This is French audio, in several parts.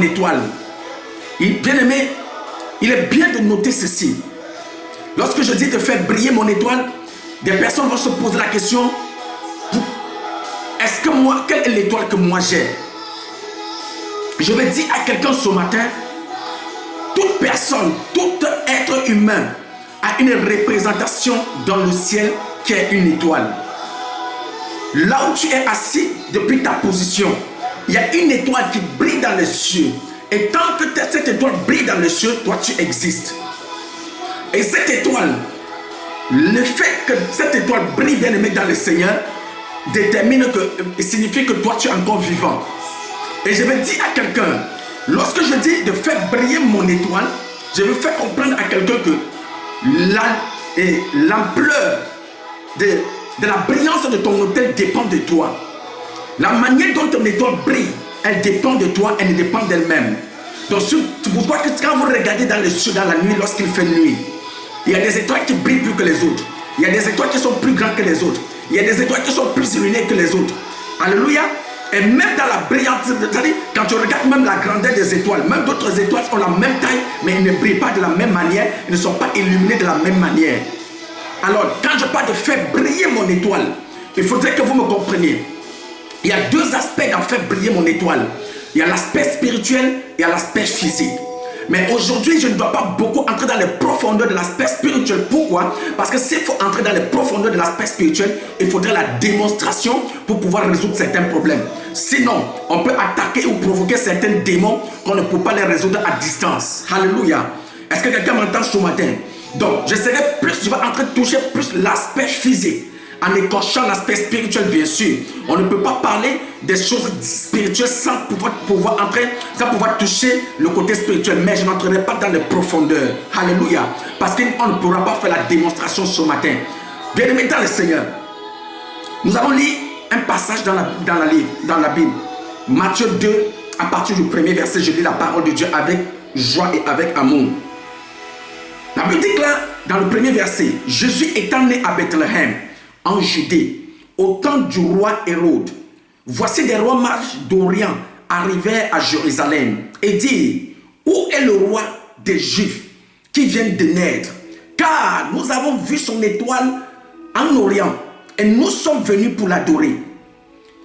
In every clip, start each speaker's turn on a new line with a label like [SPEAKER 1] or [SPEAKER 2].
[SPEAKER 1] mon étoile. Bien aimé, il est bien de noter ceci. Lorsque je dis de faire briller mon étoile, des personnes vont se poser la question, est-ce que moi, quelle est l'étoile que moi j'ai? Je vais dire à quelqu'un ce matin, toute personne, tout être humain a une représentation dans le ciel qui est une étoile. Là où tu es assis, depuis ta position, il y a une étoile qui brille dans les cieux. Et tant que cette étoile brille dans les cieux, toi tu existes. Et cette étoile, le fait que cette étoile brille, bien aimé, dans le Seigneur, signifie que toi tu es encore vivant. Et je vais dire à quelqu'un, lorsque je dis de faire briller mon étoile, je veux faire comprendre à quelqu'un que l'ampleur de la brillance de ton hôtel dépend de toi. La manière dont ton étoile brille, elle dépend de toi, elle ne dépend d'elle-même. Donc c'est pourquoi que quand vous regardez dans les cieux dans la nuit, lorsqu'il fait nuit, il y a des étoiles qui brillent plus que les autres. Il y a des étoiles qui sont plus grandes que les autres. Il y a des étoiles qui sont plus illuminées que les autres. Alléluia. Et même dans la brillance, c'est-à-dire quand tu regardes même la grandeur des étoiles, même d'autres étoiles ont la même taille, mais ils ne brillent pas de la même manière, ils ne sont pas illuminés de la même manière. Alors, quand je parle de faire briller mon étoile, il faudrait que vous me compreniez. Il y a deux aspects dans faire briller mon étoile. Il y a l'aspect spirituel et il y a l'aspect physique. Mais aujourd'hui, je ne dois pas beaucoup entrer dans les profondeurs de l'aspect spirituel. Pourquoi? Parce que s'il faut entrer dans les profondeurs de l'aspect spirituel, il faudrait la démonstration pour pouvoir résoudre certains problèmes. Sinon, on peut attaquer ou provoquer certains démons qu'on ne peut pas les résoudre à distance. Alléluia. Est-ce que quelqu'un m'entend ce matin? Donc, je vais entrer toucher plus l'aspect physique. En écorchant l'aspect spirituel, bien sûr. On ne peut pas parler des choses spirituelles sans pouvoir toucher le côté spirituel. Mais je n'entrerai pas dans les profondeurs. Alléluia. Parce qu'on ne pourra pas faire la démonstration ce matin. Bien-aimés dans le Seigneur, nous allons lire un passage dans la Bible. Matthieu 2, à partir du premier verset, je lis la parole de Dieu avec joie et avec amour. La Bible dit là, dans le premier verset, Jésus étant né à Bethléem, en Judée, au temps du roi Hérode, voici des rois mages d'Orient arrivèrent à Jérusalem et dirent, où est le roi des Juifs qui vient de naître? Car nous avons vu son étoile en Orient et nous sommes venus pour l'adorer.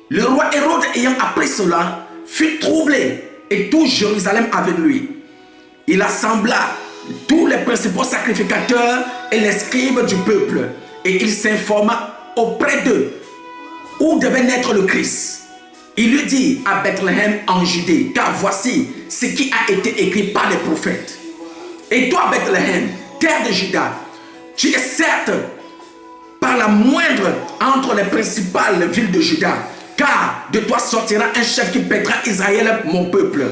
[SPEAKER 1] Le roi Hérode ayant appris cela fut troublé et tout Jérusalem avec lui. Il assembla tous les principaux sacrificateurs et les scribes du peuple. Et il s'informa auprès d'eux où devait naître le Christ. Il lui dit à Bethléem en Judée, car voici ce qui a été écrit par les prophètes. Et toi, Bethléem, terre de Juda, tu es certes par la moindre entre les principales villes de Juda, car de toi sortira un chef qui paîtra Israël, mon peuple.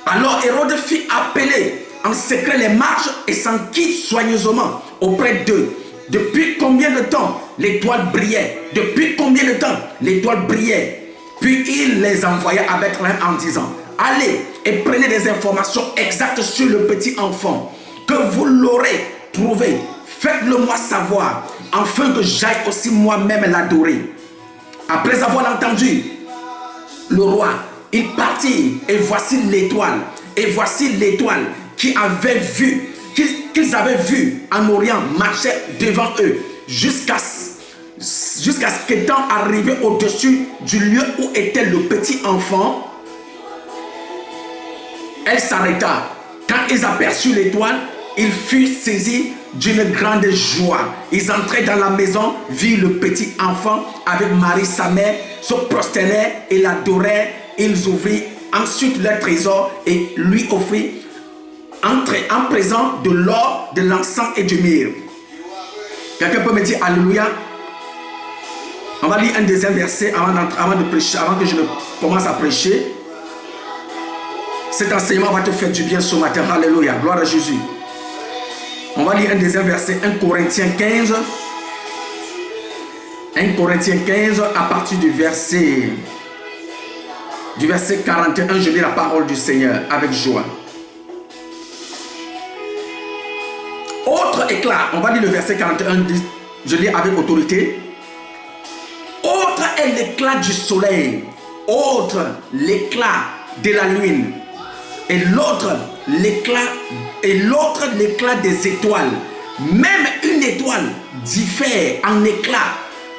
[SPEAKER 1] Alors Hérode fit appeler en secret les mages et s'enquit soigneusement auprès d'eux. Depuis combien de temps l'étoile brillait? Depuis combien de temps l'étoile brillait? Puis il les envoya à Bethléem en disant, allez et prenez des informations exactes sur le petit enfant. Que vous l'aurez trouvé, faites-le moi savoir, afin que j'aille aussi moi-même l'adorer. Après avoir entendu le roi, il partit et voici l'étoile. Et voici l'étoile qu'ils avaient vu en Orient marchait devant eux jusqu'à ce qu'étant arrivé au-dessus du lieu où était le petit enfant, elle s'arrêta. Quand ils aperçurent l'étoile, ils furent saisis d'une grande joie. Ils entraient dans la maison, virent le petit enfant avec Marie sa mère, se prosternèrent et l'adorèrent. Ils ouvrirent ensuite leur trésor et lui offrirent en présent de l'or, de l'encens et du myrrhe. Quelqu'un peut me dire alléluia? On va lire un deuxième verset avant de prêcher, avant que je ne commence à prêcher. Cet enseignement va te faire du bien ce matin. Alléluia, gloire à Jésus. On va lire un deuxième verset, 1 Corinthiens 15. 1 Corinthiens 15 à partir du verset 41, je lis la parole du Seigneur avec joie. Autre éclat, on va lire le verset 41, je lis avec autorité. Autre est l'éclat du soleil, autre l'éclat de la lune, et l'autre l'éclat des étoiles. Même une étoile diffère en éclat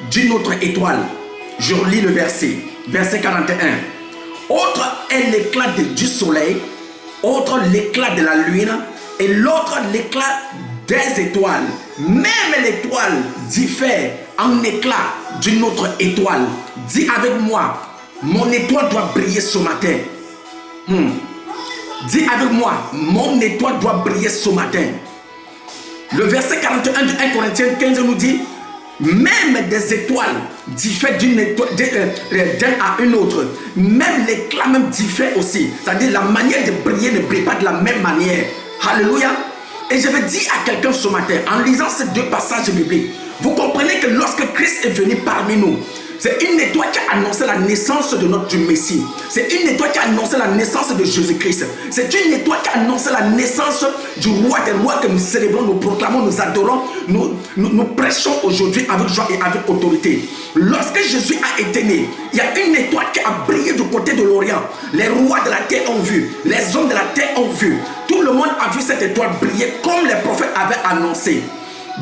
[SPEAKER 1] d'une autre étoile. Je relis le verset 41. Autre est l'éclat du soleil, autre l'éclat de la lune, et l'autre l'éclat des étoiles. Même l'étoile diffère en éclat d'une autre étoile. Dis avec moi, mon étoile doit briller ce matin. Dis avec moi, mon étoile doit briller ce matin. Le verset 41 du 1 Corinthiens 15 nous dit, même des étoiles diffèrent d'une à une autre. Même l'éclat même diffère aussi. C'est-à-dire la manière de briller ne brille pas de la même manière. Alléluia. Et je vais dire à quelqu'un ce matin, en lisant ces deux passages bibliques, vous comprenez que lorsque Christ est venu parmi nous, c'est une étoile qui a annoncé la naissance de notre Messie. C'est une étoile qui a annoncé la naissance de Jésus-Christ. C'est une étoile qui a annoncé la naissance du roi des rois que nous célébrons, nous proclamons, nous adorons, nous prêchons aujourd'hui avec joie et avec autorité. Lorsque Jésus a été né, il y a une étoile qui a brillé du côté de l'Orient. Les rois de la terre ont vu, les hommes de la terre ont vu. Tout le monde a vu cette étoile briller comme les prophètes avaient annoncé.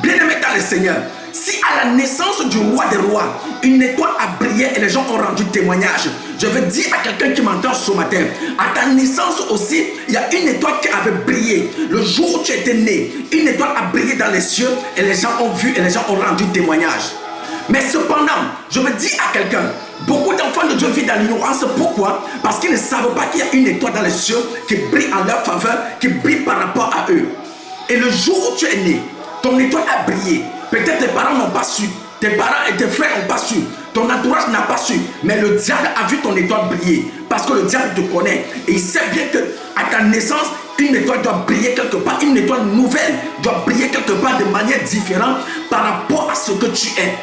[SPEAKER 1] Bien-aimés dans le Seigneur, si à la naissance du roi des rois, une étoile a brillé et les gens ont rendu témoignage, je veux dire à quelqu'un qui m'entend ce matin, à ta naissance aussi, il y a une étoile qui avait brillé. Le jour où tu étais né, une étoile a brillé dans les cieux et les gens ont vu et les gens ont rendu témoignage. Mais cependant, je veux dire à quelqu'un, beaucoup d'enfants de Dieu vivent dans l'ignorance. Pourquoi? Parce qu'ils ne savent pas qu'il y a une étoile dans les cieux qui brille en leur faveur, qui brille par rapport à eux. Et le jour où tu es né, ton étoile a brillé. Peut-être tes parents n'ont pas su, tes parents et tes frères n'ont pas su, ton entourage n'a pas su, mais le diable a vu ton étoile briller. Parce que le diable te connaît et il sait bien que à ta naissance, une étoile doit briller quelque part, une étoile nouvelle doit briller quelque part de manière différente par rapport à ce que tu es.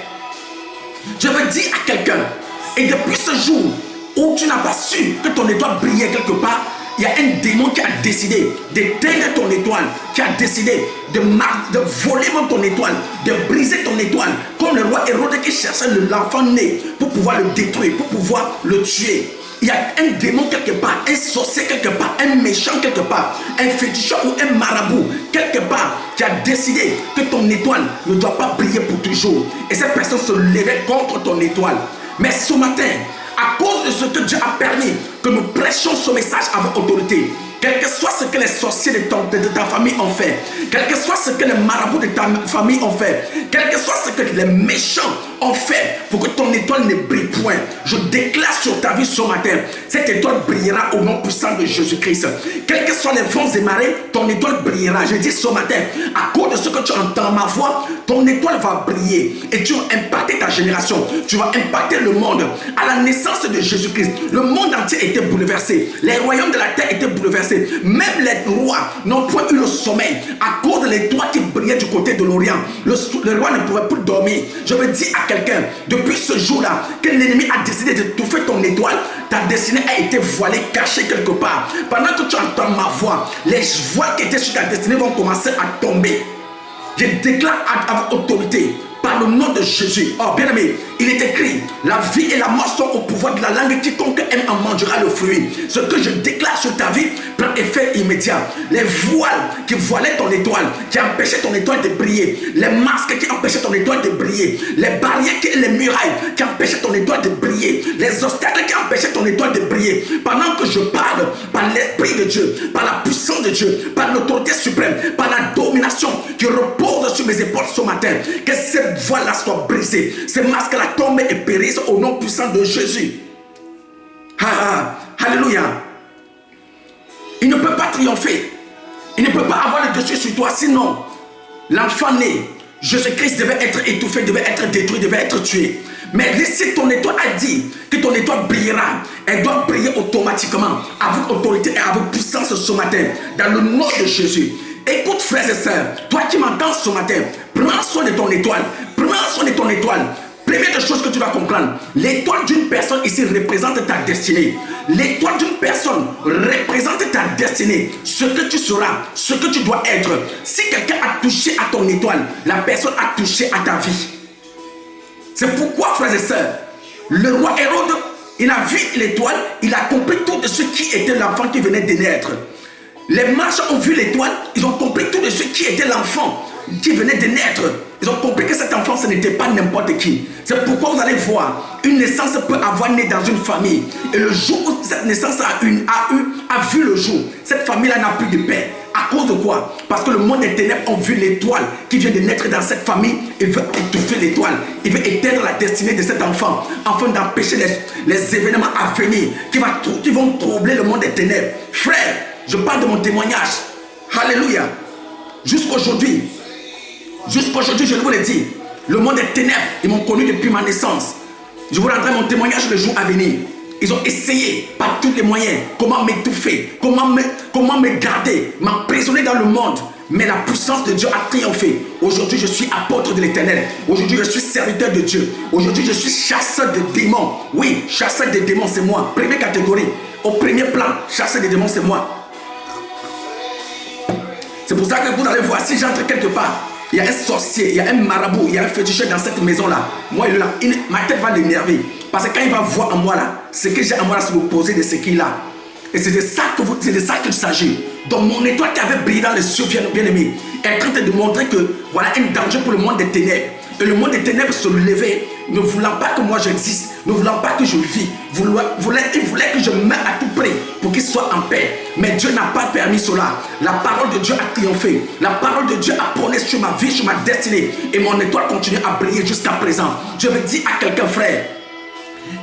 [SPEAKER 1] Je veux dire à quelqu'un, et depuis ce jour où tu n'as pas su que ton étoile brillait quelque part, il y a un démon qui a décidé d'éteindre ton étoile, qui a décidé de voler même ton étoile, de briser ton étoile, comme le roi Hérode qui cherchait l'enfant né pour pouvoir le détruire, pour pouvoir le tuer. Il y a un démon quelque part, un sorcier quelque part, un méchant quelque part, un féticheur ou un marabout quelque part qui a décidé que ton étoile ne doit pas briller pour toujours. Et cette personne se levait contre ton étoile. Mais ce matin, à cause de ce que Dieu a permis que nous prêchions ce message avec autorité, quel que soit ce que les sorciers de ta famille ont fait, quel que soit ce que les marabouts de ta famille ont fait, quel que soit ce que les méchants ont fait pour que ton étoile ne brille point, je déclare sur ta vie ce matin, cette étoile brillera au nom puissant de Jésus-Christ. Quels que soient les vents et marées, ton étoile brillera. Je dis ce matin, à cause de ce que tu entends ma voix, ton étoile va briller et tu vas impacter ta génération, tu vas impacter le monde. À la naissance de Jésus-Christ, le monde entier était bouleversé, les royaumes de la terre étaient bouleversés. Même les rois n'ont point eu le sommeil à cause de l'étoile qui brillait du côté de l'Orient. Le roi ne pouvait plus dormir. Je veux dire à quelqu'un, depuis ce jour-là, que l'ennemi a décidé d'étouffer ton étoile, ta destinée a été voilée, cachée quelque part. Pendant que tu entends ma voix, les voiles qui étaient sur ta destinée vont commencer à tomber. Je déclare avec autorité, par le nom de Jésus. Oh bien aimé, il est écrit, la vie et la mort sont au pouvoir de la langue, quiconque aime en mangera le fruit. Ce que je déclare sur ta vie prend effet immédiat. Les voiles qui voilaient ton étoile, qui empêchaient ton étoile de briller, les masques qui empêchaient ton étoile de briller, les barrières et les murailles qui empêchaient ton étoile de briller, les obstacles qui empêchaient ton étoile de briller, pendant que je parle par l'Esprit de Dieu, par la puissance de Dieu, par l'autorité suprême, par la domination qui repose sur mes épaules ce matin, que ces voiles-là soient brisées, ces masques-là tombent et périssent au nom puissant de Jésus. Alléluia. Il ne peut pas triompher, il ne peut pas avoir le dessus sur toi, sinon l'enfant né, Jésus-Christ, devait être étouffé, devait être détruit, devait être tué. Mais si ton étoile a dit que ton étoile brillera, elle doit briller automatiquement, avec autorité et avec puissance ce matin, dans le nom de Jésus. Écoute frères et sœurs, toi qui m'entends ce matin, prends soin de ton étoile, prends soin de ton étoile. Première des choses que tu vas comprendre, l'étoile d'une personne ici représente ta destinée. L'étoile d'une personne représente ta destinée, ce que tu seras, ce que tu dois être. Si quelqu'un a touché à ton étoile, la personne a touché à ta vie. C'est pourquoi, frères et sœurs, le roi Hérode, il a vu l'étoile, il a compris tout de ce qui était l'enfant qui venait de naître. Les mages ont vu l'étoile, ils ont compris tout de suite qui était l'enfant qui venait de naître. Ils ont compris que cet enfant, ce n'était pas n'importe qui. C'est pourquoi vous allez voir, une naissance peut avoir né dans une famille. Et le jour où cette naissance a vu le jour, cette famille-là n'a plus de paix. À cause de quoi? Parce que le monde des ténèbres ont vu l'étoile qui vient de naître dans cette famille et veut étouffer l'étoile. Il veut éteindre la destinée de cet enfant afin d'empêcher les événements à venir qui vont troubler le monde des ténèbres. Frère, je parle de mon témoignage. Alléluia. Jusqu'aujourd'hui, je vous l'ai dit, le monde des ténèbres, ils m'ont connu depuis ma naissance. Je vous rendrai mon témoignage le jour à venir. Ils ont essayé par tous les moyens comment m'étouffer, comment me garder, m'emprisonner dans le monde. Mais la puissance de Dieu a triomphé. Aujourd'hui, je suis apôtre de l'Éternel. Aujourd'hui, je suis serviteur de Dieu. Aujourd'hui, je suis chasseur de démons. Oui, chasseur de démons, c'est moi. Première catégorie. Au premier plan, chasseur de démons, c'est moi. C'est pour ça que vous allez voir, si j'entre quelque part, il y a un sorcier, il y a un marabout, il y a un féticheur dans cette maison-là. Moi, ma tête va l'énerver. Parce que quand il va voir en moi là, ce que j'ai en moi là, c'est l'opposé de ce qu'il a. Et c'est de ça qu'il s'agit. Donc mon étoile qui avait brillé dans les cieux, bien aimé, est en train de montrer que voilà un danger pour le monde des ténèbres. Et le monde des ténèbres se levait, ne voulant pas que moi j'existe, ne voulant pas que je vis. Il voulait que je meure à tout prix pour qu'il soit en paix. Mais Dieu n'a pas permis cela. La parole de Dieu a triomphé. La parole de Dieu a prôné sur ma vie, sur ma destinée. Et mon étoile continue à briller jusqu'à présent. Je veux dire à quelqu'un, frère,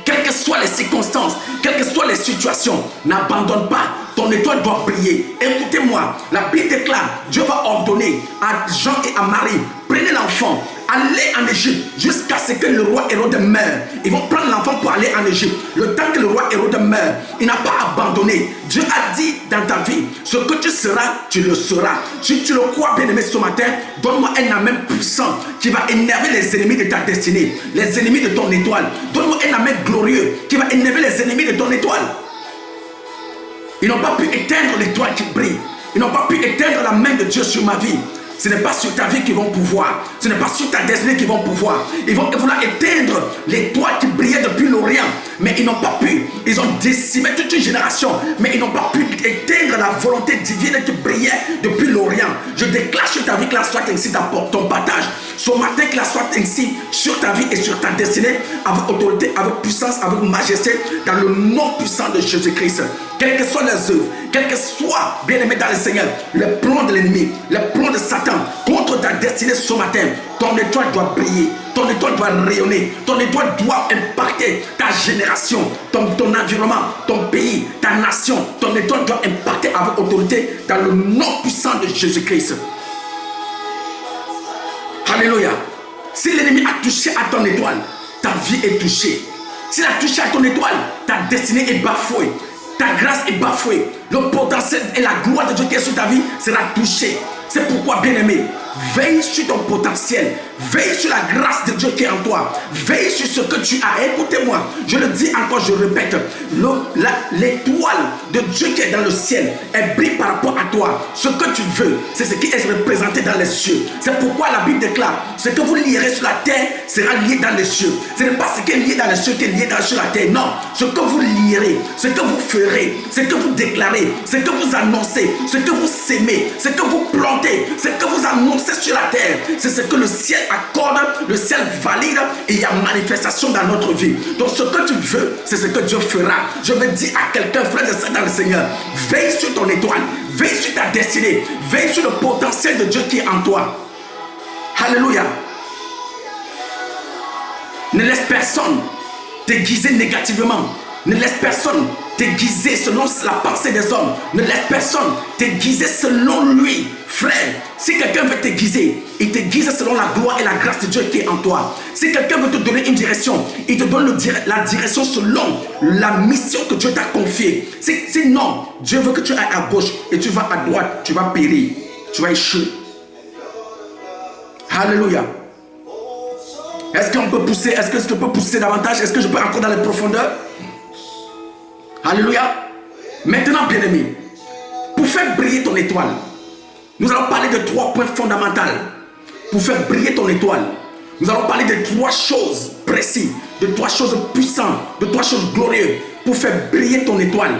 [SPEAKER 1] quelles que soient les circonstances, quelles que soient les situations, n'abandonne pas. Ton étoile doit briller. Écoutez-moi, la Bible déclare, Dieu va ordonner à Jean et à Marie, prenez l'enfant, allez en Égypte jusqu'à ce que le roi Hérode meure. Ils vont prendre l'enfant pour aller en Égypte. Le temps que le roi Hérode meurt, il n'a pas abandonné. Dieu a dit dans ta vie, ce que tu seras, tu le seras. Si tu le crois, bien aimé, ce matin, donne-moi un amen puissant qui va énerver les ennemis de ta destinée, les ennemis de ton étoile. Donne-moi un amen glorieux qui va énerver les ennemis de ton étoile. Ils n'ont pas pu éteindre l'étoile qui brille. Ils n'ont pas pu éteindre la main de Dieu sur ma vie. Ce n'est pas sur ta vie qu'ils vont pouvoir. Ce n'est pas sur ta destinée qu'ils vont pouvoir. Ils vont vouloir éteindre l'étoile qui brillait depuis l'Orient. Mais ils n'ont pas pu. Ils ont décimé toute une génération. Mais ils n'ont pas pu éteindre la volonté divine qui brillait depuis l'Orient. Je déclare sur ta vie que la soit ainsi dans ton partage. Ce matin, que la soit ainsi sur ta vie et sur ta destinée, avec autorité, avec puissance, avec majesté, dans le nom puissant de Jésus-Christ. Quelles que soient les œuvres, quel que soit, bien aimé dans le Seigneur, le plan de l'ennemi, le plan de Satan contre ta destinée ce matin, ton étoile doit briller, ton étoile doit rayonner, ton étoile doit impacter ta génération, ton environnement, ton pays, ta nation. Ton étoile doit impacter avec autorité dans le nom puissant de Jésus-Christ. Alléluia. Si l'ennemi a touché à ton étoile, ta vie est touchée. S'il a touché à ton étoile, ta destinée est bafouée. Ta grâce est bafouée. Le potentiel et la gloire de Dieu qui est sur ta vie sera touchée. C'est pourquoi, bien-aimé, veille sur ton potentiel. Veille sur la grâce de Dieu qui est en toi. Veille sur ce que tu as. Écoutez-moi, je le dis encore, je répète. L'étoile de Dieu qui est dans le ciel, elle brille par rapport à toi. Ce que tu veux, c'est ce qui est représenté dans les cieux. C'est pourquoi la Bible déclare, ce que vous lierez sur la terre sera lié dans les cieux. Ce n'est pas ce qui est lié dans les cieux qui est lié sur la terre. Non, ce que vous lierez, ce que vous ferez, ce que vous déclarez, ce que vous annoncez, ce que vous sémez, ce que vous plantez, ce que vous annoncez sur la terre, c'est ce que le ciel accorde, le ciel valide et il y a manifestation dans notre vie. Donc ce que tu veux, c'est ce que Dieu fera. Je veux dire à quelqu'un, frère et sœur dans le Seigneur, veille sur ton étoile, veille sur ta destinée, veille sur le potentiel de Dieu qui est en toi. Alléluia. Ne laisse personne te guiser négativement. Ne laisse personne te guiser selon la pensée des hommes. Ne laisse personne te guiser selon lui. Frère, si quelqu'un veut te guiser, il te guise selon la gloire et la grâce de Dieu qui est en toi. Si quelqu'un veut te donner une direction, il te donne la direction selon la mission que Dieu t'a confiée. Sinon, Dieu veut que tu ailles à gauche et tu vas à droite, tu vas périr. Tu vas échouer. Alléluia. Est-ce qu'on peut pousser? Est-ce que je peux pousser davantage? Est-ce que je peux entrer dans les profondeurs? Alléluia. Maintenant, bien-aimé, pour faire briller ton étoile, nous allons parler de 3 points fondamentaux. Pour faire briller ton étoile, nous allons parler de 3 choses précises, de 3 choses puissantes, de 3 choses glorieuses pour faire briller ton étoile.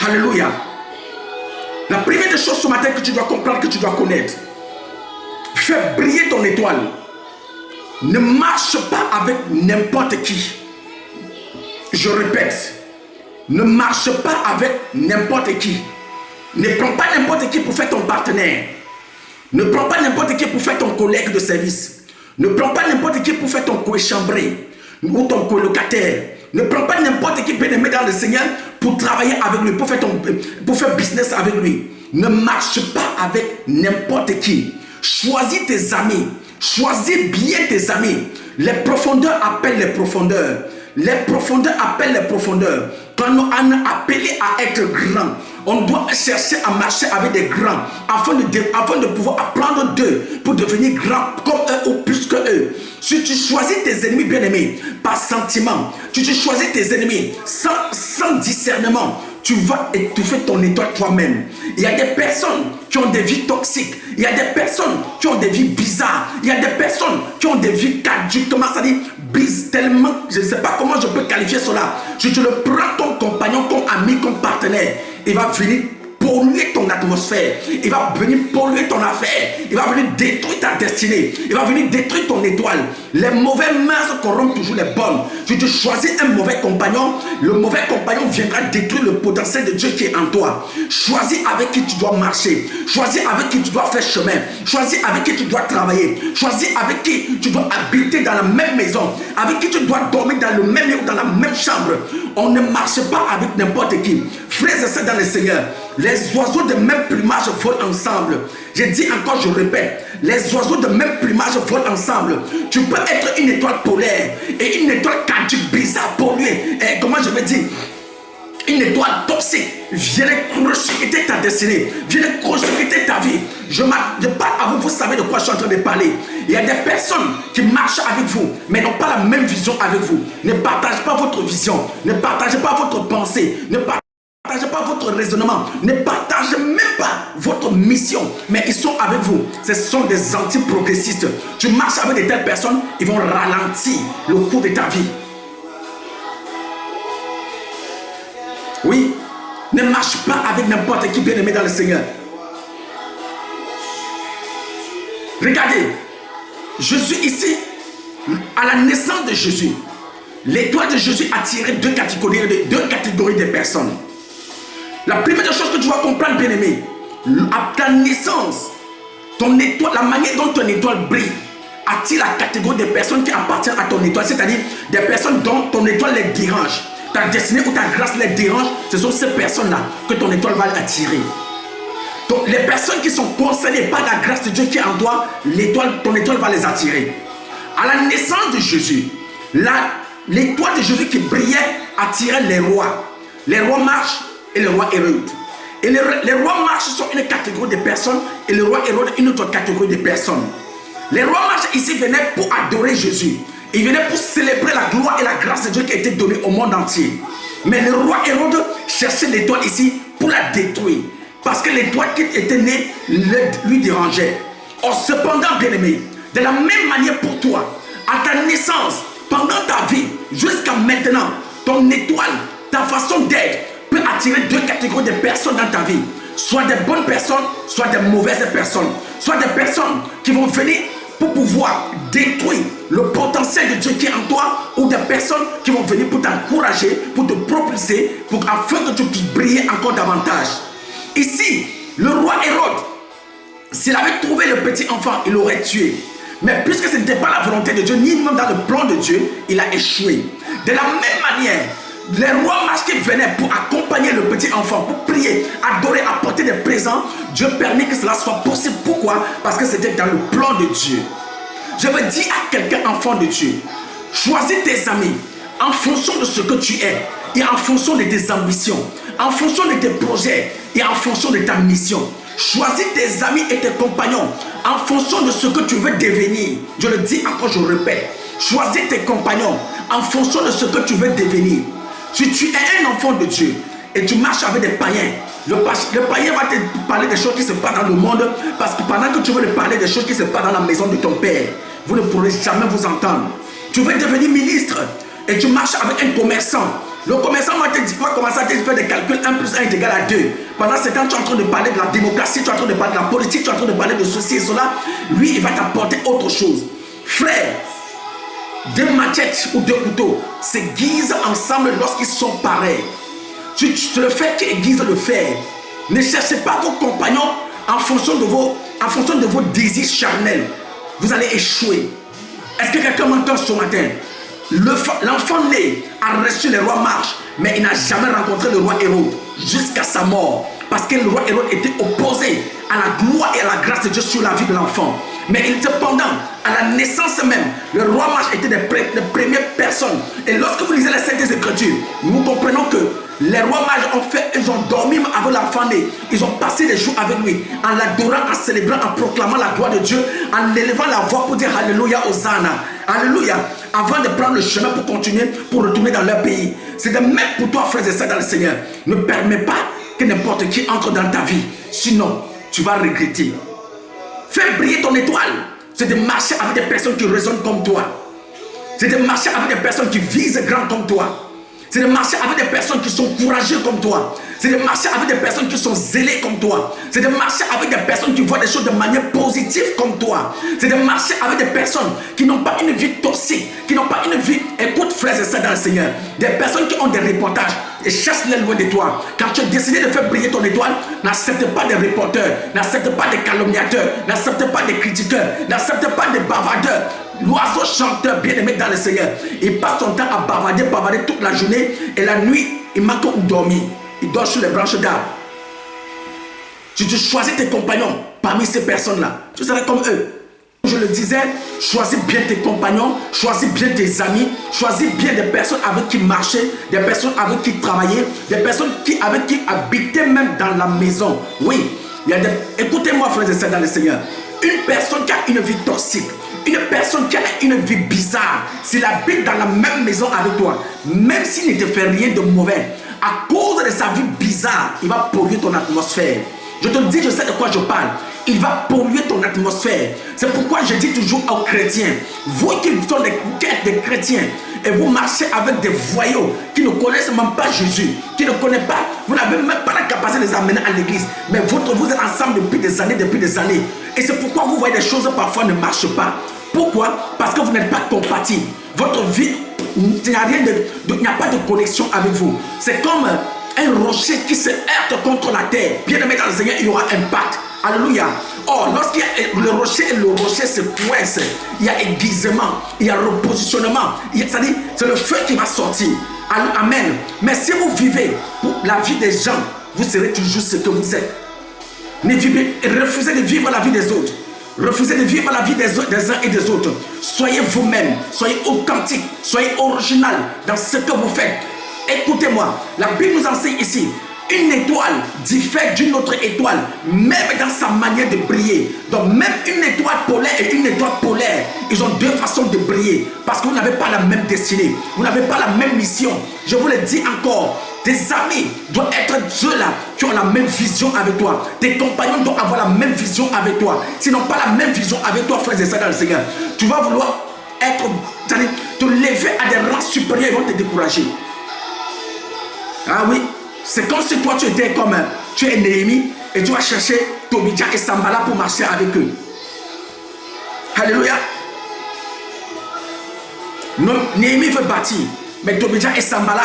[SPEAKER 1] Alléluia. La première des choses ce matin que tu dois comprendre, que tu dois connaître, fais briller ton étoile. Ne marche pas avec n'importe qui. Je répète, ne marche pas avec n'importe qui. Ne prends pas n'importe qui pour faire ton partenaire. Ne prends pas n'importe qui pour faire ton collègue de service. Ne prends pas n'importe qui pour faire ton co-échambré ou ton colocataire. Ne prends pas n'importe qui bien-aimé dans le Seigneur pour travailler avec lui, pour faire business avec lui. Ne marche pas avec n'importe qui. Choisis tes amis. Choisis bien tes amis. Les profondeurs appellent les profondeurs. Les profondeurs appellent les profondeurs. Quand on est appelé à être grand, on doit chercher à marcher avec des grands afin de pouvoir apprendre d'eux pour devenir grand comme eux ou plus que eux. Si tu choisis tes ennemis bien-aimés par sentiment, si tu choisis tes ennemis sans discernement, tu vas étouffer ton étoile toi-même. Il y a des personnes qui ont des vies toxiques. Il y a des personnes qui ont des vies bizarres. Il y a des personnes qui ont des vies caduques. Comment ça dit? Tellement, je ne sais pas comment je peux qualifier cela. Si tu le prends ton compagnon, comme ami, comme partenaire, il va venir polluer ton atmosphère. Il va venir polluer ton affaire. Il va venir détruire ta destinée. Il va venir détruire ton étoile. Les mauvais mains corrompent toujours les bonnes. Si tu choisis un mauvais compagnon, le mauvais compagnon viendra détruire le potentiel de Dieu qui est en toi. Choisis avec qui tu dois marcher. Choisis avec qui tu dois faire chemin. Choisis avec qui tu dois travailler. Choisis avec qui tu dois habiter dans la même maison. Avec qui tu dois dormir dans le même lit ou dans la même chambre. On ne marche pas avec n'importe qui. Frères et sœurs dans le Seigneur, les oiseaux de même plumage volent ensemble. Je dis encore, je répète, les oiseaux de même plumage volent ensemble. Tu peux être une étoile polaire et une étoile caduque, bizarre, polluée. Et comment je vais dire? Une étoile toxique vient crocheter ta destinée, vient crocheter ta vie. Je parle à vous, vous savez de quoi je suis en train de parler. Il y a des personnes qui marchent avec vous, mais n'ont pas la même vision avec vous. Ne partagez pas votre vision, ne partagez pas votre pensée, ne partagez pas votre raisonnement, ne partagez même pas votre mission, mais ils sont avec vous. Ce sont des anti-progressistes. Tu marches avec de telles personnes, ils vont ralentir le cours de ta vie. Oui, ne marche pas avec n'importe qui bien-aimé dans le Seigneur. Regardez, Jésus ici, à la naissance de Jésus, l'étoile de Jésus a tiré deux catégories de personnes. La première chose que tu dois comprendre, bien-aimé, à ta naissance, ton étoile, la manière dont ton étoile brille, attire la catégorie de personnes qui appartiennent à ton étoile, c'est-à-dire des personnes dont ton étoile les dérange. Ta destinée ou ta grâce les dérange, ce sont ces personnes-là que ton étoile va attirer. Donc, les personnes qui sont concernées par la grâce de Dieu qui est en toi, ton étoile va les attirer. À la naissance de Jésus, l'étoile de Jésus qui brillait attirait les rois. Les rois marchent et les rois Hérode. Et les rois marchent sont une catégorie de personnes et le roi Hérode une autre catégorie de personnes. Les rois marchent ici venaient pour adorer Jésus. Ils venaient pour célébrer la gloire et la grâce de Dieu qui a été donnée au monde entier. Mais le roi Hérode cherchait l'étoile ici pour la détruire. Parce que l'étoile qui était née lui dérangeait. Or, cependant, bien-aimé, de la même manière pour toi, à ta naissance, pendant ta vie, jusqu'à maintenant, ton étoile, ta façon d'être peut attirer deux catégories de personnes dans ta vie. Soit des bonnes personnes, soit des mauvaises personnes. Soit des personnes qui vont venir pour pouvoir détruire le potentiel de Dieu qui est en toi, ou des personnes qui vont venir pour t'encourager, pour te propulser, afin que tu puisses briller encore davantage. Ici, le roi Hérode, s'il avait trouvé le petit enfant, il l'aurait tué. Mais puisque ce n'était pas la volonté de Dieu, ni même dans le plan de Dieu, il a échoué. De la même manière, les rois mages qui venaient pour accompagner le petit enfant, pour prier, adorer, apporter des présents, Dieu permet que cela soit possible. Pourquoi? Parce que c'était dans le plan de Dieu. Je veux dire à quelqu'un, enfant de Dieu, choisis tes amis en fonction de ce que tu es et en fonction de tes ambitions, en fonction de tes projets et en fonction de ta mission. Choisis tes amis et tes compagnons en fonction de ce que tu veux devenir. Je le dis encore, je le répète. Choisis tes compagnons en fonction de ce que tu veux devenir. Si tu es un enfant de Dieu et tu marches avec des païens, le païen va te parler des choses qui se passent dans le monde, parce que pendant que tu veux lui parler des choses qui se passent dans la maison de ton père, vous ne pourrez jamais vous entendre. Tu veux devenir ministre et tu marches avec un commerçant. Le commerçant va commencer à te faire des calculs. 1 plus 1 est égal à 2. Pendant ce temps, tu es en train de parler de la démocratie, tu es en train de parler de la politique, tu es en train de parler de ceci et cela. Lui, il va t'apporter autre chose. Frère, 2 machettes ou 2 couteaux s'aiguisent ensemble lorsqu'ils sont pareils. C'est le fer qui aiguise le fer. Ne cherchez pas vos compagnons en fonction de vos désirs charnels. Vous allez échouer. Est-ce que quelqu'un m'entend ce matin? L'enfant né a reçu le roi Marche, mais il n'a jamais rencontré le roi Hérode jusqu'à sa mort. Parce que le roi Hérode était opposé à la gloire et à la grâce de Dieu sur la vie de l'enfant. Mais cependant, à la naissance même, le roi Marche était les premières personnes. Et lorsque vous lisez les Saintes Écritures, nous comprenons que les rois mages ils ont dormi avec l'enfant né. Ils ont passé des jours avec lui, en l'adorant, en célébrant, en proclamant la gloire de Dieu, en élevant la voix pour dire Alléluia, Hosanna. Alléluia. Avant de prendre le chemin pour continuer, pour retourner dans leur pays. C'est de même pour toi, frères et sœurs, dans le Seigneur. Ne permets pas que n'importe qui entre dans ta vie. Sinon, tu vas regretter. Fais briller ton étoile. C'est de marcher avec des personnes qui résonnent comme toi. C'est de marcher avec des personnes qui visent grand comme toi. C'est de marcher avec des personnes qui sont courageuses comme toi. C'est de marcher avec des personnes qui sont zélées comme toi. C'est de marcher avec des personnes qui voient des choses de manière positive comme toi. C'est de marcher avec des personnes qui n'ont pas une vie toxique, qui n'ont pas une vie, écoute frères et sœurs dans le Seigneur, des personnes qui ont des reportages et chasse-les loin de toi. Quand tu as décidé de faire briller ton étoile, n'accepte pas des reporters, n'accepte pas des calomniateurs, n'accepte pas des critiqueurs, n'accepte pas des bavardeurs. L'oiseau chanteur bien-aimé dans le Seigneur, il passe son temps à bavarder toute la journée et la nuit, il manque où dormir. Il dort sur les branches d'arbres. Si tu choisis tes compagnons parmi ces personnes-là, tu seras comme eux. Je le disais, choisis bien tes compagnons, choisis bien tes amis, choisis bien des personnes avec qui marcher, des personnes avec qui travailler, des personnes avec qui habiter même dans la maison. Oui, écoutez-moi frères et sœurs dans le Seigneur. Une personne qui a une vie toxique, une personne qui a une vie bizarre, s'il habite dans la même maison avec toi, même s'il ne te fait rien de mauvais, à cause de sa vie bizarre, il va polluer ton atmosphère. Je te dis, je sais de quoi je parle. Il va polluer ton atmosphère. C'est pourquoi je dis toujours aux chrétiens, vous qui êtes des chrétiens, et vous marchez avec des voyous qui ne connaissent même pas Jésus, qui ne connaissent pas, vous n'avez même pas la capacité de les amener à l'église, mais vous êtes ensemble depuis des années. Et c'est pourquoi vous voyez des choses parfois ne marchent pas. Pourquoi? Parce que vous n'êtes pas compatible. Votre vie, il n'y a pas de connexion avec vous. C'est comme un rocher qui se heurte contre la terre. Bien aimé dans le Seigneur, il y aura un impact. Alléluia. Or, lorsqu'il y a le rocher se coince, il y a aiguisement, il y a repositionnement. C'est-à-dire, c'est le feu qui va sortir. Amen. Mais si vous vivez pour la vie des gens, vous serez toujours ce que vous êtes. Refusez de vivre la vie des autres. Refusez de vivre la vie des uns et des autres. Soyez vous-même, soyez authentique, soyez original dans ce que vous faites. Écoutez-moi, la Bible nous enseigne ici, une étoile diffère d'une autre étoile, même dans sa manière de briller. Donc même une étoile polaire et une étoile polaire, ils ont deux façons de briller, parce que vous n'avez pas la même destinée, vous n'avez pas la même mission. Je vous le dis encore, tes amis doivent être ceux-là qui ont la même vision avec toi. Tes compagnons doivent avoir la même vision avec toi. S'ils n'ont pas la même vision avec toi, frères et sœurs dans le Seigneur, tu vas vouloir te lever à des rangs supérieurs, ils vont te décourager. Ah oui, c'est comme si toi tu es Néhémie et tu vas chercher Tobija et Sambala pour marcher avec eux. Alléluia. Néhémie veut bâtir, mais Tobija et Sambala,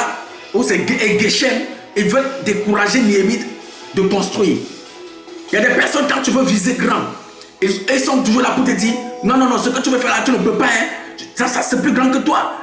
[SPEAKER 1] et Geshem, ils veulent décourager Néhémie de construire. Il y a des personnes, quand tu veux viser grand, ils sont toujours là pour te dire non, ce que tu veux faire là, tu ne peux pas. Ça c'est plus grand que toi.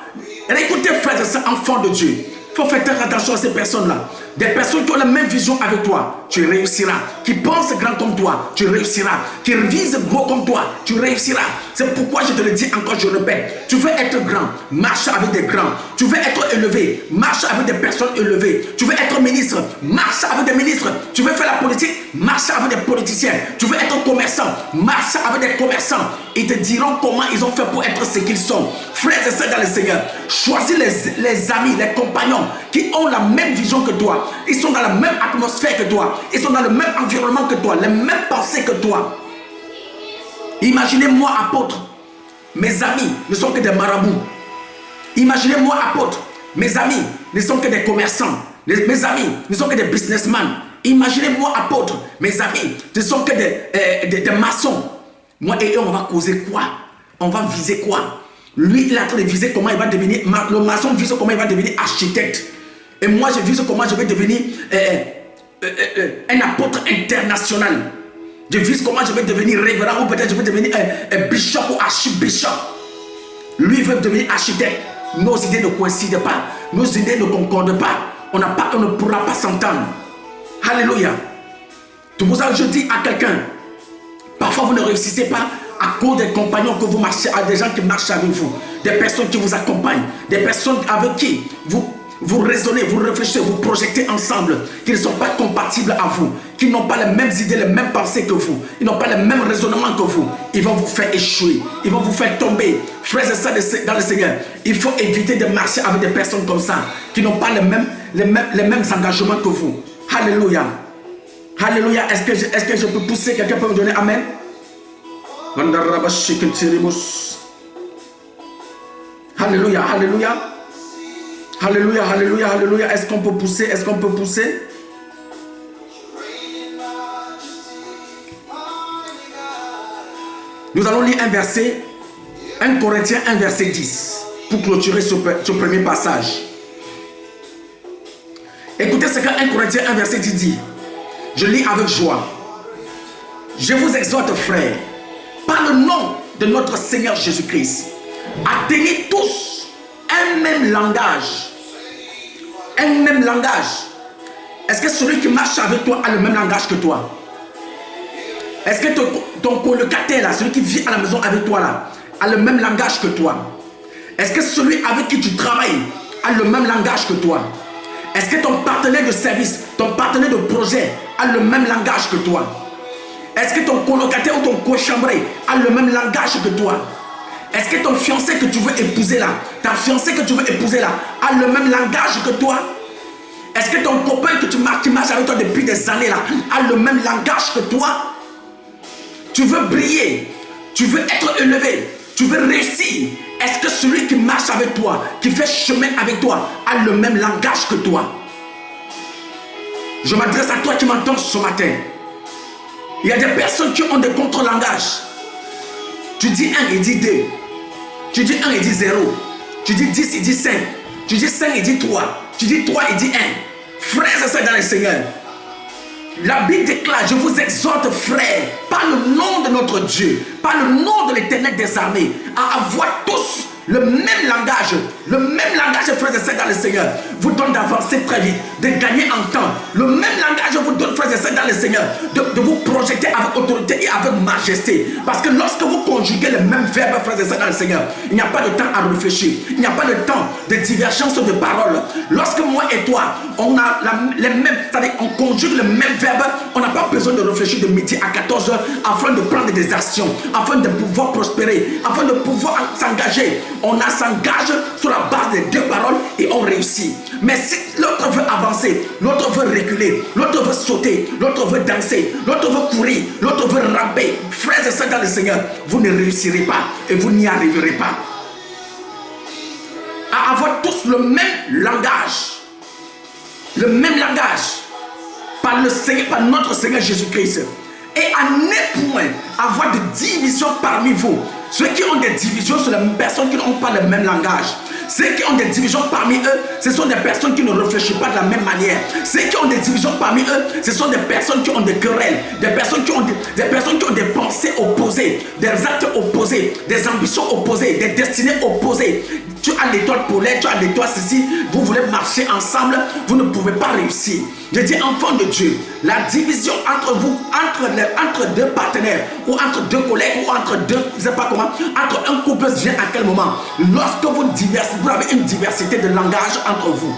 [SPEAKER 1] Écoutez, frères et sœurs, enfants de Dieu. Il faut faire très attention à ces personnes-là. Des personnes qui ont la même vision avec toi, tu réussiras. Qui pensent grand comme toi, tu réussiras. Qui visent gros comme toi, tu réussiras. C'est pourquoi je te le dis encore, je répète. Tu veux être grand, marche avec des grands. Tu veux être élevé, marche avec des personnes élevées. Tu veux être ministre, marche avec des ministres. Tu veux faire la politique, marche avec des politiciens. Tu veux être commerçant, marche avec des commerçants. Ils te diront comment ils ont fait pour être ce qu'ils sont. Frères et sœurs dans le Seigneur, choisis les amis, les compagnons qui ont la même vision que toi. Ils sont dans la même atmosphère que toi. Ils sont dans le même environnement que toi, les mêmes pensées que toi. Imaginez-moi apôtre. Mes amis ne sont que des marabouts. Imaginez-moi apôtre. Mes amis ne sont que des commerçants. Mes amis ne sont que des businessmen. Imaginez-moi apôtre, mes amis, ne sont que des maçons. Moi et eux, on va causer quoi? On va viser quoi? Lui, il est en train de viser comment il va devenir, le maçon vise comment il va devenir architecte. Et moi, je vise comment je vais devenir un apôtre international. Je vise comment je vais devenir révérend ou peut-être je vais devenir un bishop ou archibishop. Lui veut devenir architecte. Nos idées ne coïncident pas. Nos idées ne concordent pas. On ne pourra pas s'entendre. Alléluia. C'est pour ça que je dis à quelqu'un, parfois vous ne réussissez pas à cause des compagnons que vous marchez, à des gens qui marchent avec vous, des personnes qui vous accompagnent, des personnes avec qui vous raisonnez, vous réfléchissez, vous projetez ensemble, qui ne sont pas compatibles à vous, qui n'ont pas les mêmes idées, les mêmes pensées que vous, ils n'ont pas les mêmes raisonnements que vous. Ils vont vous faire échouer, ils vont vous faire tomber. Frères et sœurs dans le Seigneur, il faut éviter de marcher avec des personnes comme ça, qui n'ont pas les mêmes engagements que vous. Alléluia. Alléluia. Est-ce que je peux pousser? Quelqu'un peut me donner amen? Alléluia. Alléluia. Alléluia, alléluia, alléluia. Est-ce qu'on peut pousser? Est-ce qu'on peut pousser? Nous allons lire un verset, 1 Corinthiens 1 verset 10, pour clôturer ce premier passage. Écoutez ce que 1 Corinthiens 1 verset 10 dit. Je lis avec joie. Je vous exhorte, frères, par le nom de notre Seigneur Jésus-Christ, à tenir tous un même langage. Un même langage. Est-ce que celui qui marche avec toi a le même langage que toi? Est-ce que ton colocataire là, celui qui vit à la maison avec toi là, a le même langage que toi? Est-ce que celui avec qui tu travailles a le même langage que toi? Est-ce que ton partenaire de service, ton partenaire de projet a le même langage que toi? Est-ce que ton colocataire ou ton cochambré a le même langage que toi? Est-ce que ton fiancé que tu veux épouser là, ta fiancée que tu veux épouser là, a le même langage que toi? Est-ce que ton copain qui marche avec toi depuis des années là, a le même langage que toi? Tu veux briller, tu veux être élevé, tu veux réussir. Est-ce que celui qui marche avec toi, qui fait chemin avec toi, a le même langage que toi? Je m'adresse à toi qui m'entends ce matin. Il y a des personnes qui ont des contre-langages. Tu dis 1, il dit 2. Tu dis 1, il dit 0. Tu dis 10, il dit 5. Tu dis 5, il dit 3. Tu dis 3, il dit 1. Frères et sœurs dans le Seigneur, la Bible déclare, je vous exhorte, frères, par le nom de notre Dieu, par le nom de l'Éternel des armées, à avoir tous le même langage, frères et sœurs dans le Seigneur, vous donne d'avancer très vite, de gagner en temps. Le même langage vous donne, frères et sœurs dans le Seigneur, de vous projeter avec autorité et avec majesté. Parce que lorsque vous conjuguez le même verbe, frères et sœurs dans le Seigneur, il n'y a pas de temps à réfléchir, il n'y a pas de temps de divergence de paroles. Lorsque moi et toi, on a les mêmes, c'est-à-dire on conjugue le même verbe, on n'a pas besoin de réfléchir de midi à 14h afin de prendre des actions, afin de pouvoir prospérer, afin de pouvoir s'engager. On s'engage sur la base des deux paroles et on réussit. Mais si l'autre veut avancer, l'autre veut reculer, l'autre veut sauter, l'autre veut danser, l'autre veut courir, l'autre veut ramper, frères et sœurs dans le Seigneur, vous ne réussirez pas et vous n'y arriverez pas. À avoir tous le même langage, par le Seigneur, par notre Seigneur Jésus-Christ, et à ne point avoir de division parmi vous. Ceux qui ont des divisions sont les personnes qui n'ont pas le même langage. Ceux qui ont des divisions parmi eux, ce sont des personnes qui ne réfléchissent pas de la même manière. Ceux qui ont des divisions parmi eux, ce sont des personnes qui ont des querelles, des personnes qui ont des pensées opposées, des actes opposés, des ambitions opposées, des destinées opposées. Tu as l'étoile polaire, tu as l'étoile ceci, vous voulez marcher ensemble, vous ne pouvez pas réussir. Je dis enfant de Dieu, la division entre vous, entre deux partenaires, ou entre deux collègues, ou entre deux, je ne sais pas comment, entre un couple vient à quel moment? Lorsque vous avez une diversité de langage entre vous.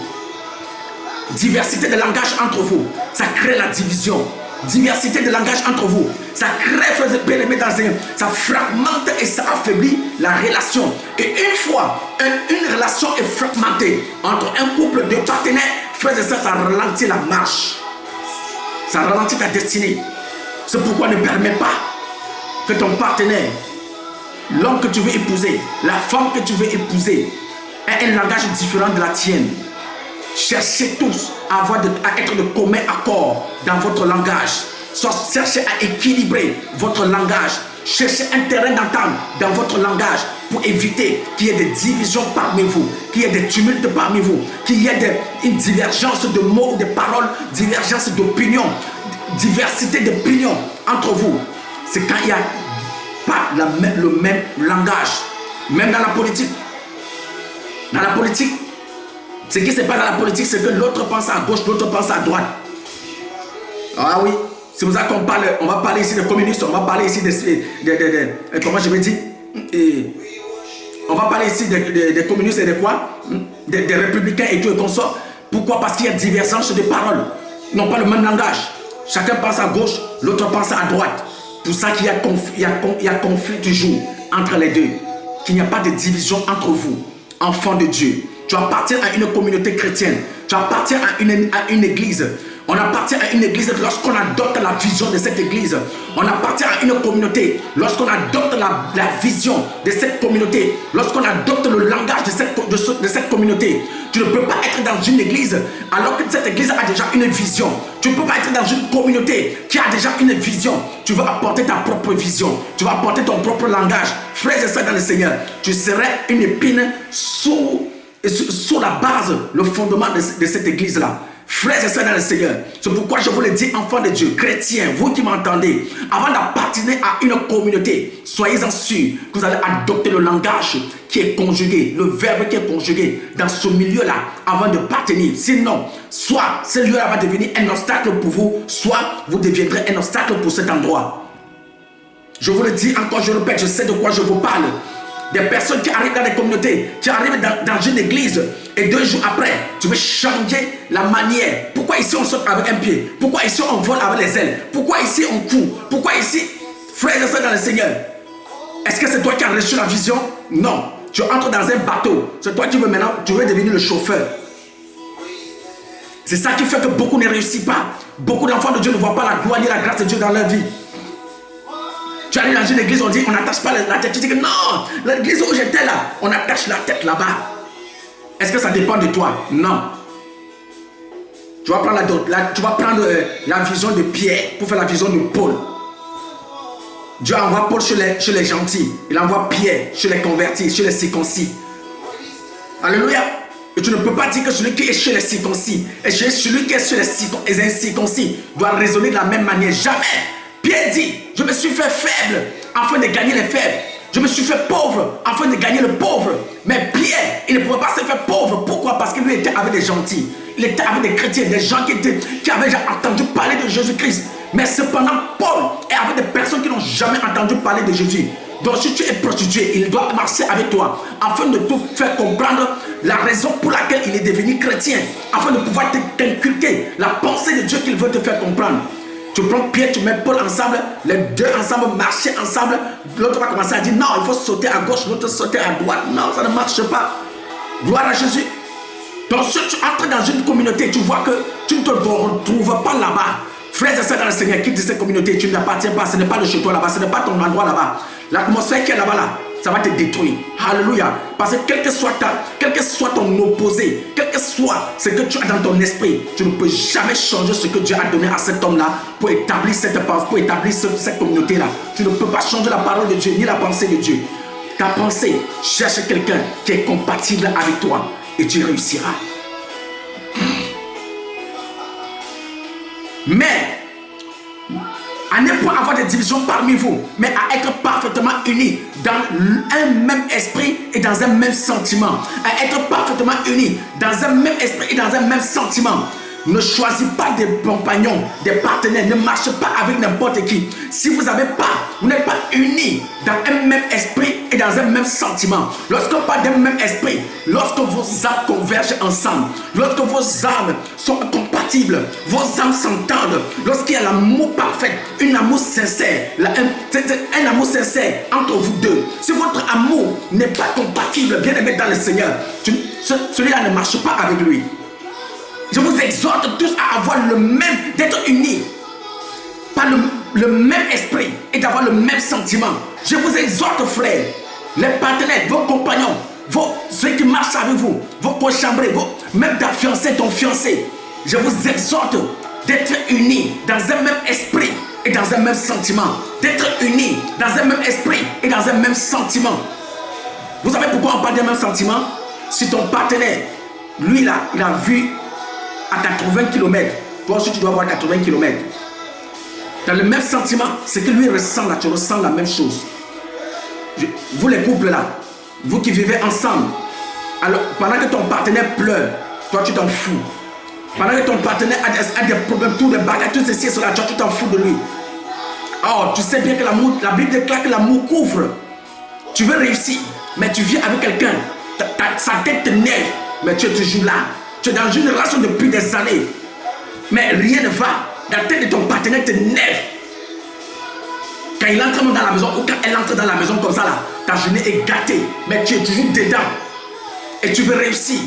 [SPEAKER 1] Diversité de langage entre vous, ça crée la division. Diversité de langage entre vous, ça crée, frères et bien-aimés dans le Seigneur, ça fragmente et ça affaiblit la relation. Et une fois une relation est fragmentée entre un couple de partenaires, frères et sœurs, ça ralentit la marche, ça ralentit ta destinée. C'est pourquoi ne permets pas que ton partenaire, l'homme que tu veux épouser, la femme que tu veux épouser, ait un langage différent de la tienne. Cherchez tous à être de commun accord dans votre langage. Soit cherchez à équilibrer votre langage. Cherchez un terrain d'entente dans votre langage pour éviter qu'il y ait des divisions parmi vous, qu'il y ait des tumultes parmi vous, qu'il y ait une divergence de mots, de paroles, divergence d'opinions, diversité d'opinions entre vous. C'est quand il n'y a pas le même langage. Même dans la politique. Dans la politique, ce qui se passe dans la politique, c'est que l'autre pense à gauche, l'autre pense à droite. Ah oui. C'est pour ça qu'on parle, on va parler ici des communistes, on va parler ici comment je vais dire, on va parler ici des communistes et de quoi, des républicains et tout et consorts. Pourquoi? Parce qu'il y a divergence de paroles, ils n'ont pas le même langage. Chacun pense à gauche, l'autre pense à droite. Pour ça qu'il y a conflit toujours entre les deux. Qu'il n'y a pas de division entre vous, enfants de Dieu. Tu appartiens à une communauté chrétienne, tu appartiens à une église. On appartient à une église lorsqu'on adopte la vision de cette église. On appartient à une communauté lorsqu'on adopte la vision de cette communauté. Lorsqu'on adopte le langage de cette communauté. Tu ne peux pas être dans une église alors que cette église a déjà une vision. Tu ne peux pas être dans une communauté qui a déjà une vision. Tu vas apporter ta propre vision. Tu vas apporter ton propre langage. Frères et sœurs dans le Seigneur, tu serais une épine sur la base, le fondement de cette église-là. Frères et sœurs dans le Seigneur, c'est pourquoi je vous le dis, enfants de Dieu, chrétiens, vous qui m'entendez, avant d'appartenir à une communauté, soyez-en sûrs que vous allez adopter le langage qui est conjugué, le verbe qui est conjugué dans ce milieu-là avant de partenir. Sinon, soit ce lieu-là va devenir un obstacle pour vous, soit vous deviendrez un obstacle pour cet endroit. Je vous le dis encore, je répète, je sais de quoi je vous parle. Des personnes qui arrivent dans des communautés, qui arrivent dans une église et 2 jours après, tu veux changer la manière. Pourquoi ici on saute avec un pied? Pourquoi ici on vole avec les ailes? Pourquoi ici on court? Pourquoi ici, frères et sœurs dans le Seigneur? Est-ce que c'est toi qui as reçu la vision? Non. Tu entres dans un bateau. C'est toi qui veux maintenant, tu veux devenir le chauffeur. C'est ça qui fait que beaucoup ne réussissent pas. Beaucoup d'enfants de Dieu ne voient pas la gloire ni la grâce de Dieu dans leur vie. Tu arrives dans une église, on dit, on n'attache pas la tête. Tu dis que non, l'église où j'étais là, on attache la tête là-bas. Est-ce que ça dépend de toi? Non. Tu vas prendre la vision de Pierre pour faire la vision de Paul. Dieu envoie Paul chez les gentils. Il envoie Pierre chez les convertis, chez les circoncis. Alléluia. Et tu ne peux pas dire que celui qui est chez les circoncis et celui qui est chez les incirconcis doit raisonner de la même manière. Jamais. Pierre dit, je me suis fait faible afin de gagner les faibles. Je me suis fait pauvre afin de gagner le pauvre. Mais Pierre, il ne pouvait pas se faire pauvre. Pourquoi? Parce qu'il était avec des gentils. Il était avec des chrétiens, des gens qui avaient déjà entendu parler de Jésus-Christ. Mais cependant, Paul est avec des personnes qui n'ont jamais entendu parler de Jésus. Donc si tu es prostitué, il doit marcher avec toi afin de te faire comprendre la raison pour laquelle il est devenu chrétien. Afin de pouvoir t'inculquer la pensée de Dieu qu'il veut te faire comprendre. Tu prends Pierre, tu mets Paul ensemble, les deux ensemble, marcher ensemble. L'autre va commencer à dire non, il faut sauter à gauche, l'autre sauter à droite. Non, ça ne marche pas. Gloire à Jésus. Donc si tu entres dans une communauté, tu vois que tu ne te retrouves pas là-bas. Frères et sœurs dans le Seigneur, qui dit cette communauté, tu n'appartiens pas, ce n'est pas le chez toi là-bas, ce n'est pas ton endroit là-bas. L'atmosphère qui est là-bas, là, ça va te détruire. Alléluia. Parce que quel que soit ton opposé, quel que soit ce que tu as dans ton esprit, tu ne peux jamais changer ce que Dieu a donné à cet homme-là pour établir cette communauté-là. Tu ne peux pas changer la parole de Dieu ni la pensée de Dieu. Ta pensée, cherche quelqu'un qui est compatible avec toi et tu réussiras. Mais à ne pas avoir de divisions parmi vous, mais à être parfaitement unis dans un même esprit et dans un même sentiment. À être parfaitement unis dans un même esprit et dans un même sentiment. Ne choisis pas des compagnons, des partenaires, ne marche pas avec n'importe qui. Si vous n'êtes pas unis dans un même esprit et dans un même sentiment. Lorsqu'on parle d'un même esprit, lorsque vos âmes convergent ensemble, lorsque vos âmes sont compatibles, vos âmes s'entendent, lorsqu'il y a l'amour parfait, un amour sincère, un amour sincère entre vous deux. Si votre amour n'est pas compatible, bien aimé dans le Seigneur, celui-là ne marche pas avec lui. Je vous exhorte tous à avoir le même, d'être unis par le même esprit et d'avoir le même sentiment. Je vous exhorte, frères, les partenaires, vos compagnons, ceux qui marchent avec vous, vos co-chambrés, même ta fiancée, ton fiancé, je vous exhorte d'être unis dans un même esprit et dans un même sentiment. D'être unis dans un même esprit et dans un même sentiment. Vous savez pourquoi on parle d'un même sentiment? Si ton partenaire, lui là, il a vu à 80 km, toi aussi tu dois avoir 80 km. Dans le même sentiment, ce que lui ressent là, tu ressens la même chose. Vous les couples là, vous qui vivez ensemble, alors pendant que ton partenaire pleure, toi tu t'en fous. Pendant que ton partenaire a des problèmes, tous des bagages, tout ceci et cela, toi tu t'en fous de lui. Oh, tu sais bien que l'amour, la Bible déclare que l'amour couvre. Tu veux réussir, mais tu viens avec quelqu'un, sa tête te nerve, mais tu es toujours là. Tu es dans une relation depuis des années, mais rien ne va. La tête de ton partenaire te nerve. Quand il entre dans la maison ou quand elle entre dans la maison comme ça là, ta journée est gâtée, mais tu es toujours dedans. Et tu veux réussir,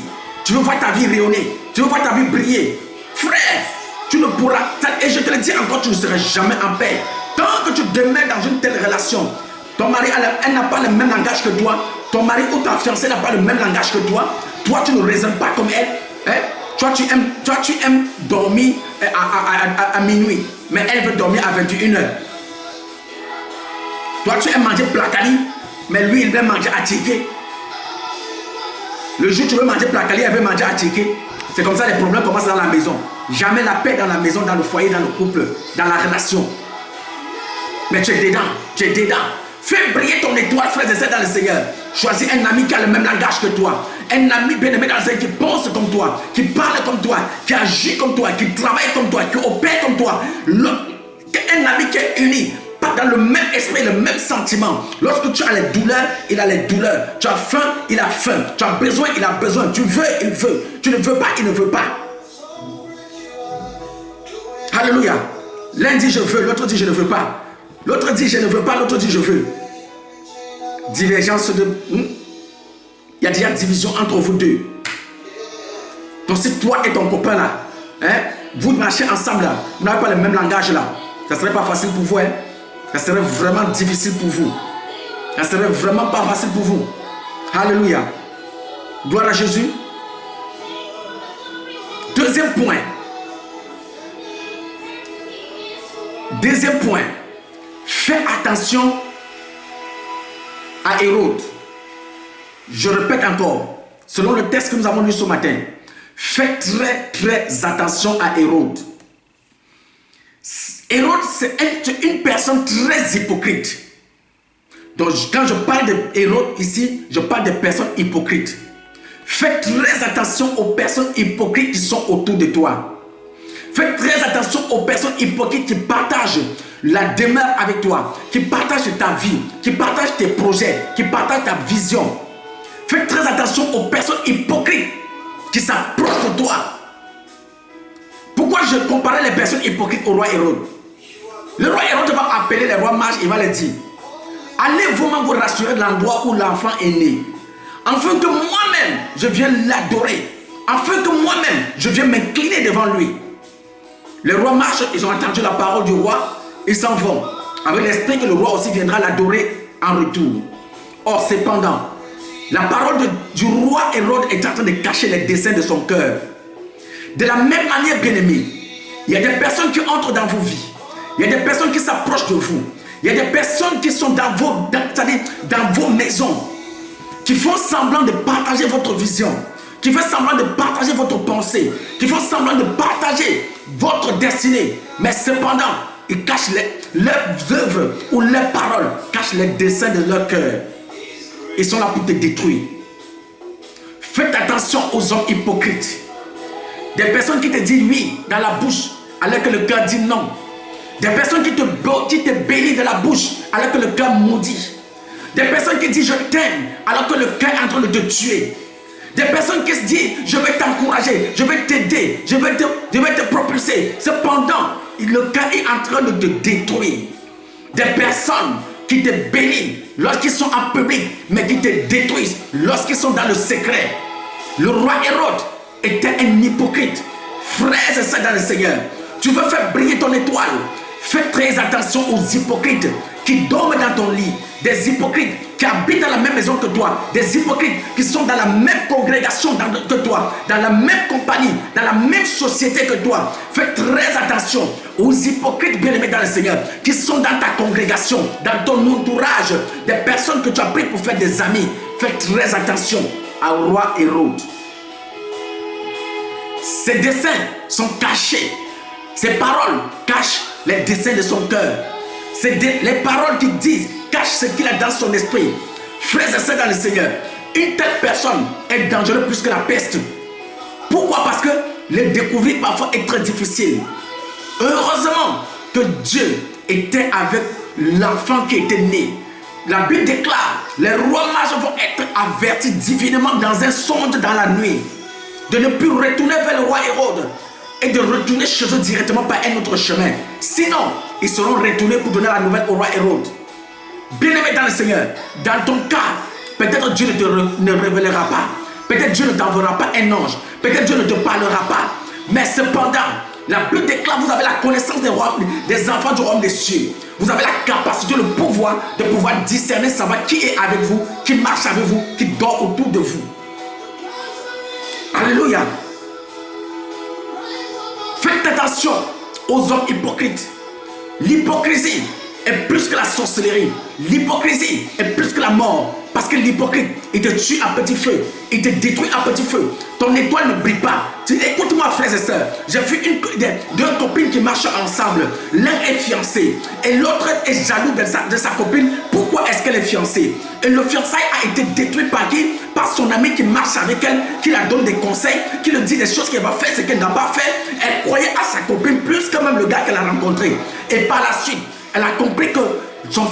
[SPEAKER 1] tu veux voir ta vie rayonner, tu veux voir ta vie briller. Frère, tu ne pourras, et je te le dis encore, tu ne seras jamais en paix. Tant que tu demeures dans une telle relation, ton mari, elle n'a pas le même langage que toi, ton mari ou ta fiancée n'a pas le même langage que toi, toi tu ne raisonnes pas comme elle, hein? Toi tu aimes dormir à minuit, mais elle veut dormir à 21h. Toi tu aimes manger placali, mais lui il veut manger à ticket. Le jour où tu veux manger placali, elle veut manger à ticket. C'est comme ça les problèmes commencent dans la maison. Jamais la paix dans la maison, dans le foyer, dans le couple, dans la relation. Mais tu es dedans, tu es dedans. Fais briller ton étoile, frère et sœurs, dans le Seigneur. Choisis un ami qui a le même langage que toi. Un ami bien aimé dans le Seigneur qui pense comme toi, qui parle comme toi, qui agit comme toi, qui travaille comme toi, qui opère comme toi. Un ami qui est uni, pas dans le même esprit, le même sentiment. Lorsque tu as les douleurs, il a les douleurs. Tu as faim, il a faim. Tu as besoin, il a besoin. Tu veux, il veut. Tu ne veux pas, il ne veut pas. Alléluia. L'un dit je veux, l'autre dit je ne veux pas. L'autre dit je ne veux pas, l'autre dit je veux. Divergence de... Il y a déjà division entre vous deux. Donc si toi et ton copain là, hein, vous marchez ensemble là, vous n'avez pas le même langage là, ça ne serait pas facile pour vous. Hein? Ça serait vraiment difficile pour vous. Ça ne serait vraiment pas facile pour vous. Alléluia. Gloire à Jésus. Deuxième point. Deuxième point. Fais attention à Hérode. Je répète encore, selon le texte que nous avons lu ce matin, fais très attention à Hérode. Hérode, c'est une personne très hypocrite. Donc, quand je parle de Hérode ici, je parle de personnes hypocrites. Fais très attention aux personnes hypocrites qui sont autour de toi. Fais très attention aux personnes hypocrites qui partagent la demeure avec toi, qui partagent ta vie, qui partagent tes projets, qui partagent ta vision. Fais très attention aux personnes hypocrites qui s'approchent de toi. Pourquoi je comparais les personnes hypocrites au roi Hérode? Le roi Hérode va appeler les rois mages, il va les dire: allez vous rassurer de l'endroit où l'enfant est né, afin que moi-même je vienne l'adorer, afin que moi-même je vienne m'incliner devant lui. Les rois marchent, ils ont entendu la parole du roi, ils s'en vont, avec l'esprit que le roi aussi viendra l'adorer en retour. Or cependant, la parole du roi Hérode est en train de cacher les desseins de son cœur. De la même manière, bien-aimés, il y a des personnes qui entrent dans vos vies, il y a des personnes qui s'approchent de vous, il y a des personnes qui sont dans vos maisons, qui font semblant de partager votre vision, qui font semblant de partager votre pensée, qui font semblant de partager votre destinée. Mais cependant, ils cachent leurs œuvres ou leurs paroles, cachent les desseins de leur cœur. Ils sont là pour te détruire. Faites attention aux hommes hypocrites. Des personnes qui te disent oui dans la bouche, alors que le cœur dit non. Des personnes qui te bénissent de la bouche, alors que le cœur maudit. Des personnes qui disent je t'aime, alors que le cœur est en train de te tuer. Des personnes qui se disent je vais t'encourager, je vais t'aider, je vais te propulser. Cependant, le cœur est en train de te détruire. Des personnes qui te bénissent lorsqu'ils sont en public, mais qui te détruisent lorsqu'ils sont dans le secret. Le roi Hérode était un hypocrite. Frères et sœurs dans le Seigneur, tu veux faire briller ton étoile, fais très attention aux hypocrites qui dorment dans ton lit, des hypocrites qui habitent dans la même maison que toi, des hypocrites qui sont dans la même congrégation que toi, dans la même compagnie, dans la même société que toi. Fais très attention aux hypocrites bien-aimés dans le Seigneur qui sont dans ta congrégation, dans ton entourage, des personnes que tu as pris pour faire des amis. Fais très attention au roi Hérode. Ses desseins sont cachés. Ses paroles cachent les desseins de son cœur. Les paroles qu'il dit cachent ce qu'il a dans son esprit. Frères et sœurs dans le Seigneur, une telle personne est dangereuse plus que la peste. Pourquoi? Parce que le découvrir parfois est très difficile. Heureusement que Dieu était avec l'enfant qui était né. La Bible déclare, les rois mages vont être avertis divinement dans un songe dans la nuit, de ne plus retourner vers le roi Hérode et de retourner chez eux directement par un autre chemin. Sinon, ils seront retournés pour donner la nouvelle au roi Hérode. Bien-aimé dans le Seigneur, dans ton cas, peut-être Dieu ne révélera pas. Peut-être Dieu ne t'enverra pas un ange. Peut-être Dieu ne te parlera pas. Mais cependant, la Bible déclare, vous avez la connaissance des enfants du royaume des cieux. Vous avez la capacité, le pouvoir de pouvoir discerner, savoir qui est avec vous, qui marche avec vous, qui dort autour de vous. Alléluia. Faites attention aux hommes hypocrites. L'hypocrisie est plus que la sorcellerie. L'hypocrisie est plus que la mort. Parce que l'hypocrite, il te tue à petit feu. Il te détruit à petit feu. Ton étoile ne brille pas. Écoute-moi, frères et sœurs. J'ai vu deux copines qui marchent ensemble. L'un est fiancé et l'autre est jaloux de sa copine. Pourquoi est-ce qu'elle est fiancée? Et le fiançailles a été détruit par qui? Par son ami qui marche avec elle, qui la donne des conseils, qui lui dit des choses qu'elle va faire, ce qu'elle n'a pas fait. Elle croyait à sa copine plus que même le gars qu'elle a rencontré. Et par la suite, elle a compris que son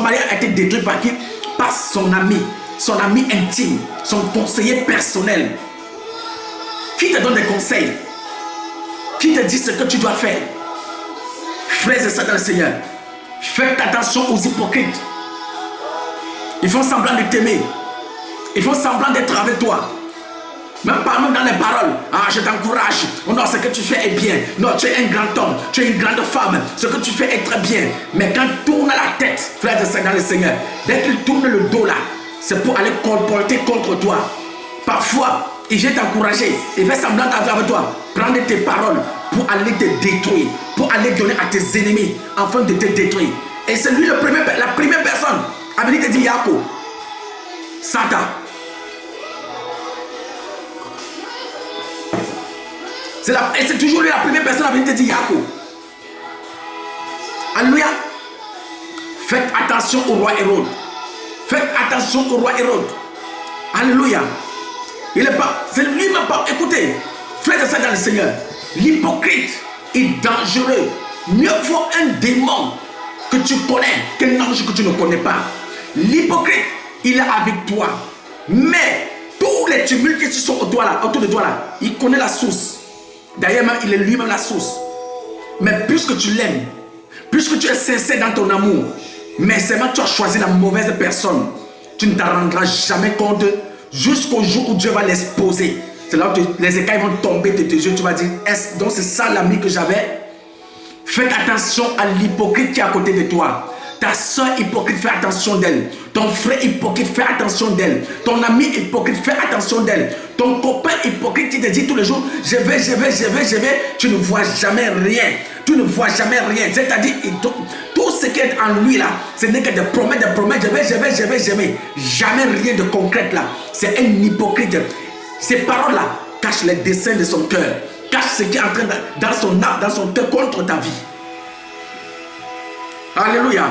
[SPEAKER 1] mariage a été détruit par qui? Par son ami intime, son conseiller personnel. Qui te donne des conseils? Qui te dit ce que tu dois faire? Frères et sœurs dans le Seigneur, faites attention aux hypocrites. Ils font semblant de t'aimer. Ils font semblant d'être avec toi. Même dans les paroles. Ah, je t'encourage. Oh non, ce que tu fais est bien. Non, tu es un grand homme. Tu es une grande femme. Ce que tu fais est très bien. Mais quand il tourne la tête, frères et sœurs dans le Seigneur, dès qu'il tourne le dos là, c'est pour aller colporter contre toi. Parfois, il vient t'encourager. Il fait semblant avec toi. Prendre tes paroles pour aller te détruire. Pour aller donner à tes ennemis afin de te détruire. Et c'est lui la première personne à venir te dire Yako. Satan. C'est toujours lui la première personne à venir te dire Yako. Alléluia. Faites attention au roi Hérode. Faites attention au roi Hérode. Alléluia. C'est lui-même pas. Écoutez, frères et sœurs dans le Seigneur, l'hypocrite est dangereux. Mieux vaut un démon que tu connais qu'un ange que tu ne connais pas. L'hypocrite, il est avec toi. Mais tous les tumultes qui sont autour de toi là, il connaît la source. D'ailleurs, il est lui-même la source. Mais puisque tu l'aimes, puisque tu es sincère dans ton amour, mais seulement tu as choisi la mauvaise personne, tu ne t'en rendras jamais compte jusqu'au jour où Dieu va l'exposer. C'est là où les écailles vont tomber de tes yeux. Tu vas dire, donc c'est ça l'ami que j'avais? Faites attention à l'hypocrite qui est à côté de toi. Ta soeur hypocrite, fais attention d'elle. Ton frère hypocrite, fais attention d'elle. Ton ami hypocrite, fais attention d'elle. Ton copain hypocrite qui te dit tous les jours, je vais. Tu ne vois jamais rien. Tu ne vois jamais rien. C'est-à-dire, tout ce qui est en lui là, ce n'est que des promesses, je vais. Jamais rien de concret là. C'est un hypocrite. Ces paroles-là cachent les desseins de son cœur. Cachent ce qui est en train dans son âme, dans son cœur contre ta vie. Alléluia.